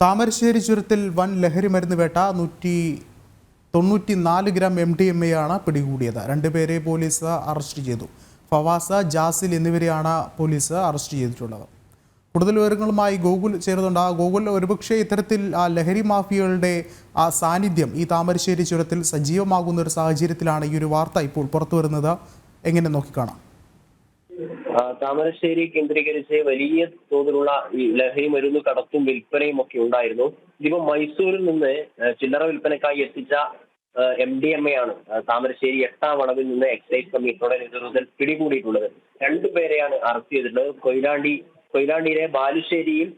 താമരശ്ശേരി ചുരത്തിൽ വൻ ലഹരി മരുന്ന് വേട്ട 194 ഗ്രാം MDMA ആണ് പിടികൂടിയത്. രണ്ടുപേരെ പോലീസ് അറസ്റ്റ് ചെയ്തു. ഫവാസ്, ജാസിൽ എന്നിവരെയാണ് പോലീസ് അറസ്റ്റ് ചെയ്തിട്ടുള്ളത്. കൂടുതൽ വിവരങ്ങളുമായി ഗോകുൽ ചേരുന്നുണ്ട്. ഗോകുൽ, ഒരുപക്ഷെ ഇത്തരത്തിൽ ലഹരി മാഫിയകളുടെ സാന്നിധ്യം ഈ താമരശ്ശേരി ചുരത്തിൽ സജീവമാകുന്ന ഒരു സാഹചര്യത്തിലാണ് ഈ ഒരു വാർത്ത ഇപ്പോൾ പുറത്തു വരുന്നത്. എങ്ങനെ നോക്കിക്കാണാം? താമരശ്ശേരി കേന്ദ്രീകരിച്ച് വലിയ തോതിലുള്ള ഈ ലഹരി മരുന്ന് കടത്തും വിൽപ്പനയും ഒക്കെ ഉണ്ടായിരുന്നു. ഇതിപ്പോ മൈസൂരിൽ നിന്ന് ചില്ലറ വിൽപ്പനക്കായി എത്തിച്ച MDMA ആണ് താമരശ്ശേരി 8ാം വളവിൽ നിന്ന് എക്സൈസ് കമ്മീഷണറുടെ നേതൃത്വത്തിൽ പിടികൂടിയിട്ടുള്ളത്. രണ്ടുപേരെയാണ് അറസ്റ്റ് ചെയ്തിട്ടുള്ളത്. കൊയിലാണ്ടിയിലെ ബാലുശ്ശേരിയിൽ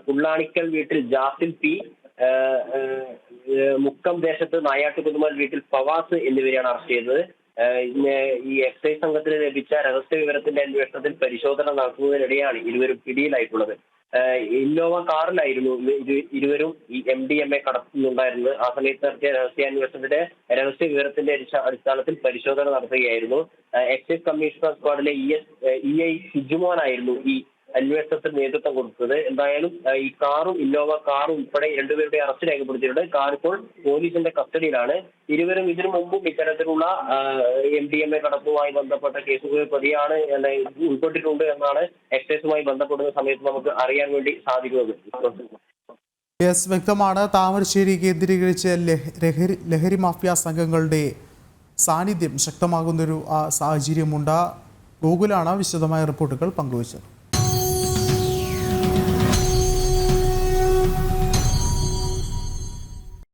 പുള്ളാണിക്കൽ വീട്ടിൽ ജാസിൽ P, മുക്കം ദേശത്ത് നായാട്ടുകുതുമൽ വീട്ടിൽ ഫവാസ് എന്നിവരെയാണ് അറസ്റ്റ് ചെയ്തത്. ഈ എക്സൈസ് സംഘത്തിന് ലഭിച്ച രഹസ്യ വിവരത്തിന്റെ അന്വേഷണത്തിൽ പരിശോധന നടത്തുന്നതിനിടെയാണ് ഇരുവരും പിടിയിലായിട്ടുള്ളത്. ഇന്നോവ കാറിലായിരുന്നു ഇരുവരും ഈ MDMA കടത്തുന്നുണ്ടായിരുന്നത്. ആ സമയത്ത് നടത്തിയ രഹസ്യാന്വേഷണത്തിന്റെ രഹസ്യ വിവരത്തിന്റെ അടിസ്ഥാനത്തിൽ പരിശോധന നടത്തുകയായിരുന്നു. എക്സൈസ് കമ്മീഷണർ സ്ക്വാഡിലെ EI സിജുമോനായിരുന്നു ഈ അന്വേഷണത്തിന് നേതൃത്വം കൊടുത്തത്. എന്തായാലും ഈ ഇന്നോവ കാറും ഉൾപ്പെടെ രണ്ടുപേരുടെ അറസ്റ്റ് രേഖപ്പെടുത്തിയിട്ടുണ്ട്. കാർ ഇപ്പോൾ പോലീസിന്റെ കസ്റ്റഡിയിലാണ്. ഇരുവരും ഇതിനു മുമ്പും ഇത്തരത്തിലുള്ള MDMA കടത്തുമായി ബന്ധപ്പെട്ട കേസുകളിൽ പ്രതിയാണ് ഉൾപ്പെട്ടിട്ടുണ്ട് എന്നാണ് എക്സൈസുമായി ബന്ധപ്പെടുന്ന സമയത്ത് നമുക്ക് അറിയാൻ വേണ്ടി സാധിക്കുന്നത്. വ്യക്തമാണ്. താമരശ്ശേരി കേന്ദ്രീകരിച്ച് ലഹരി മാഫിയ സംഘങ്ങളുടെ സാന്നിധ്യം ശക്തമാകുന്നൊരു സാഹചര്യമുണ്ട്. ഗൂഗിളാണ് വിശദമായ റിപ്പോർട്ടുകൾ പങ്കുവച്ചത്.